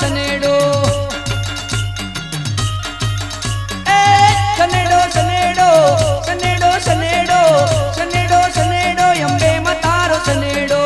सनेडो ए सनेडो सनेडो सनेडो सनेडो सनेडो सनेडो अंबे मतारो सनेडो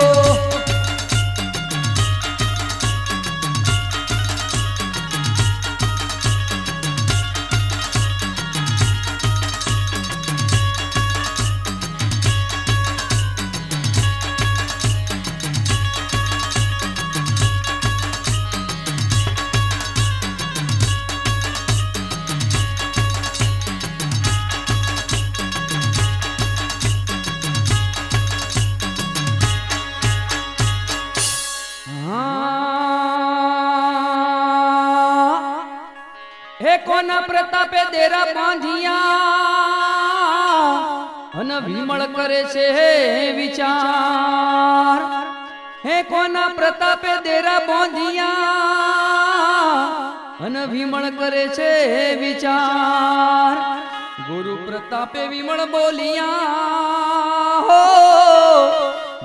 हे कोना प्रतापे देरा बांधिया अन विमल करे छे विचार हे कोना प्रतापे देरा बांधिया अन विमल करे छे विचार गुरु प्रतापे विमल बोलिया हो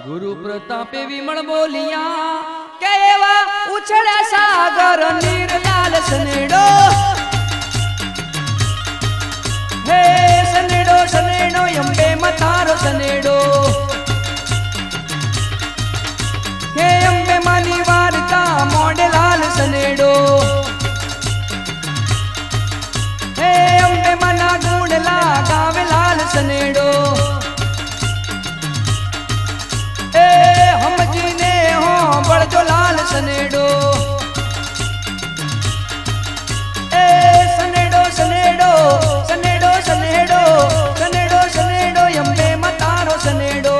गुरु प्रतापे विमल बोलिया केवा उछड़े सागर नीरलाल सनेडो हे सनेडो सनेडो अंबे मतारो सनेडो हे अंबे मानी वारता मोडे लाल सनेडो हे अंबे मना गुणला गावे लाल सनेडो ए हम जीने हो बड़जो लाल सनेडो ए सनेडो सनेडो सनेडो सनेडो सनेडो सनेडो अंबे मतारो सनेडो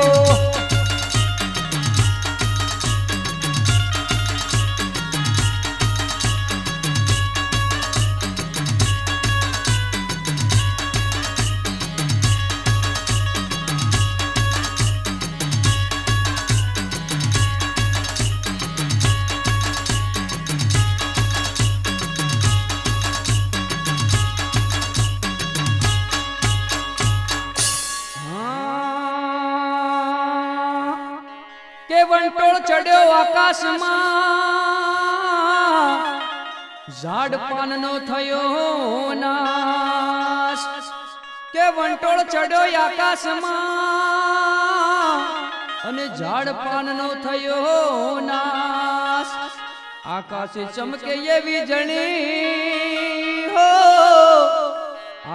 के वंटोळ चढ़्यो आकाश में झाड़ पान नो थयो नाश के वंटोळ चढ़्यो आकाश में अने झाड़ पान नो थयो नाश आकाशे चमके ये वीजળી हो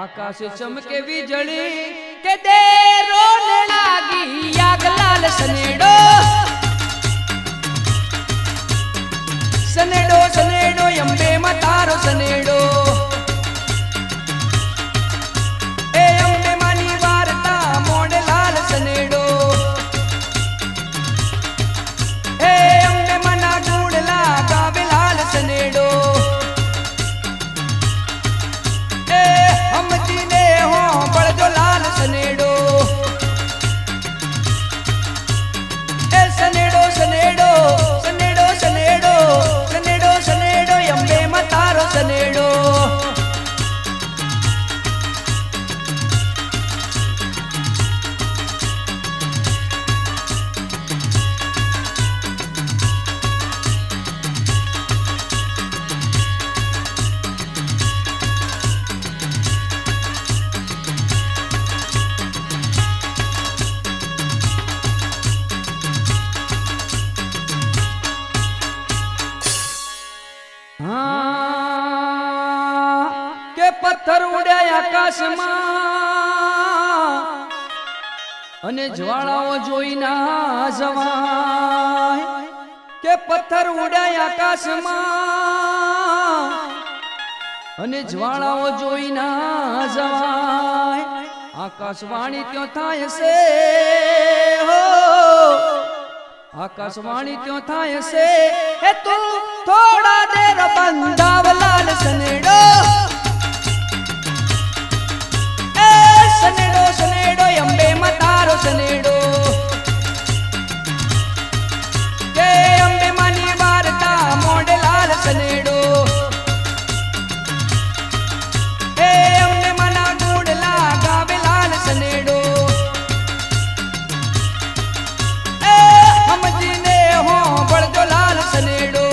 आकाशे चमके वीजળી के देरो ने लागी आग लाल सनेडो सनेडो सनेडो अंबे मतारो सनेडो ए अंबे मानी वारता मोडे लाल सनेडो ए अंबे मना गुड़ला गावे लाल सनेडो ए हम जीने हो बड़जो लाल सनेडो ए सनेडो सनेडो सनेडो सनेडो सनेडो सनेडो अंबे मतारो सनेडो के पत्थर उड़े आकाश में अने ज्वालाओ जोई ना जवाय के पत्थर उड़े आकाश में अने ज्वालाओ जोई ना जवाय आकाशवाणी क्यों थाय से हो आकाशवाणी क्यों थाय से हे तू थोड़ा देर बंदाव लाल सनेडो ए सनेडो सनेडो अंबे मतारो सनेडो के अंबे मानी वारता मोडे लाल सनेडो ए अंबे मना गुड़ला गावे लाल सनेडो हम जीने हो बड़जो लाल सनेडो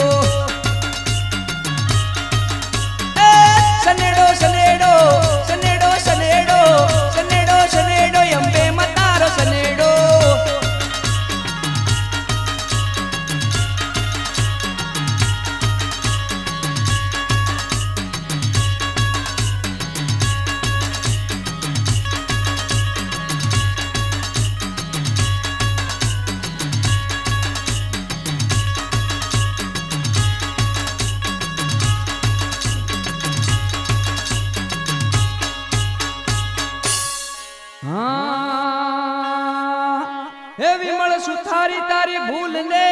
સુધારી તારી ભૂલ ને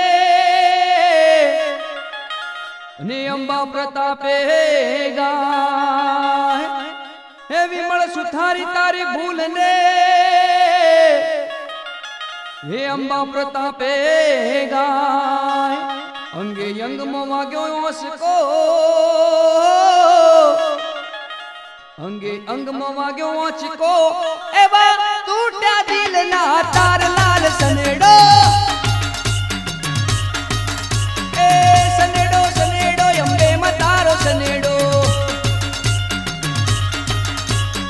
ને અંબા પ્રતાપે ગાય હે વિમળ સુધારી તારી ભૂલ ને હે અંબા પ્રતાપે ગાય અંગે અંગમાં વાગ્યો ઓસકો અંગે અંગમાં વાગ્યો ઓચકો એવા તૂટ્યા દિલના તાર લાલ સનેડો એ સનેડો સનેડો અંબે માં તારો સનેડો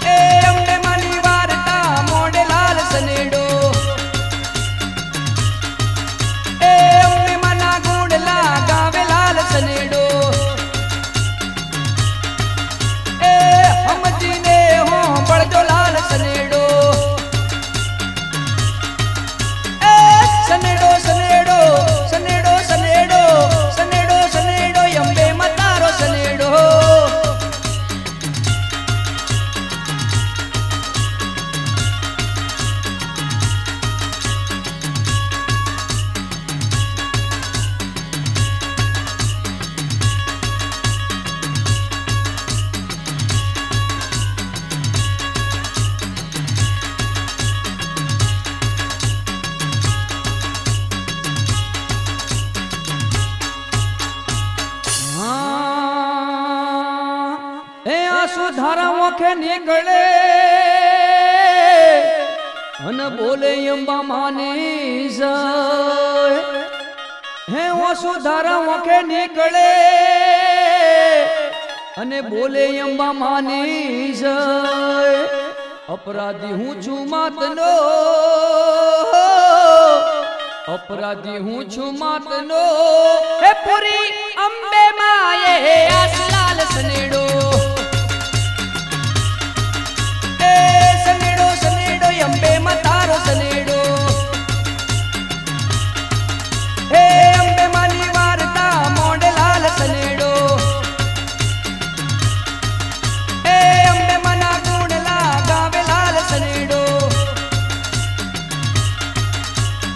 એ અંબે માની વાર્તા મોડે લાલ સનેડો એ અંબે માના ગુણલા ગાવે લાલ સનેડો સમજીને હો બળજો લાલ સનેડો એ સનેડો સનેડો સનેડો સનેડો સનેડો સનેડો અંબે માં તારો સનેડો સુધારા ઓખે નીકળે અને બોલે અંબા માની જય હે ઓ સુધારા ઓખે નીકળે અને બોલે અંબા માની જય અપરાધી હું છું માતનો અપરાધી હું છું માતનો હે પૂરી અંબે માયે આસલાલ સનેડો અંબે માં તારો સનેડો હે અંબે માની વાર્તા મોડે લાલ સનેડો હે અંબે મના ગુણલા ગાવે લાલ સનેડો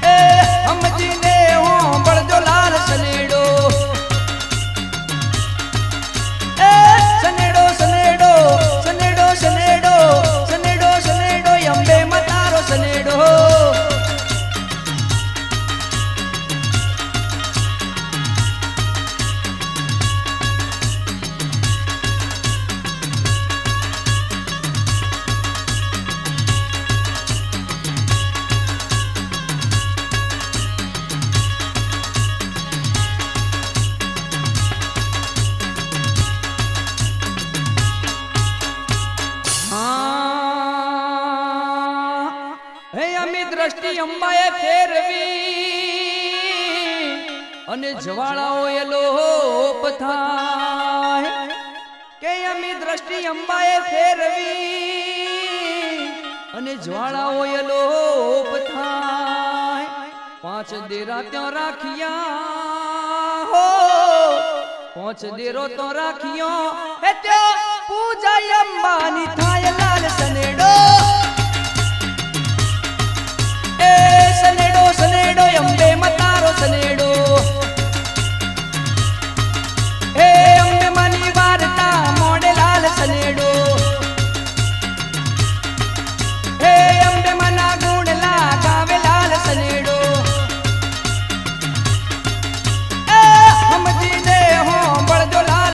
હે સમજીને હો બળજો લાલ સનેડો હે સનેડો સનેડો સનેડો સનેડો સનેડો સનેડો અંબે માં તારો સનેડો દ્રષ્ટિ અંબાએ ફેરવી અને જ્વાળાઓ એ લોપ થાય કે અમી દ્રષ્ટિ અંબાએ ફેરવી અને જ્વાળાઓ એ લોપ થાય પાંચ દેરા ત્યાં રાખ્યા હો પાંચ દેરો તો રાખ્યો હે ત્યાં પૂજા અંબાની થાય લાલ સનેડો સનેડો સનેડો અંબે માં તારો સનેડો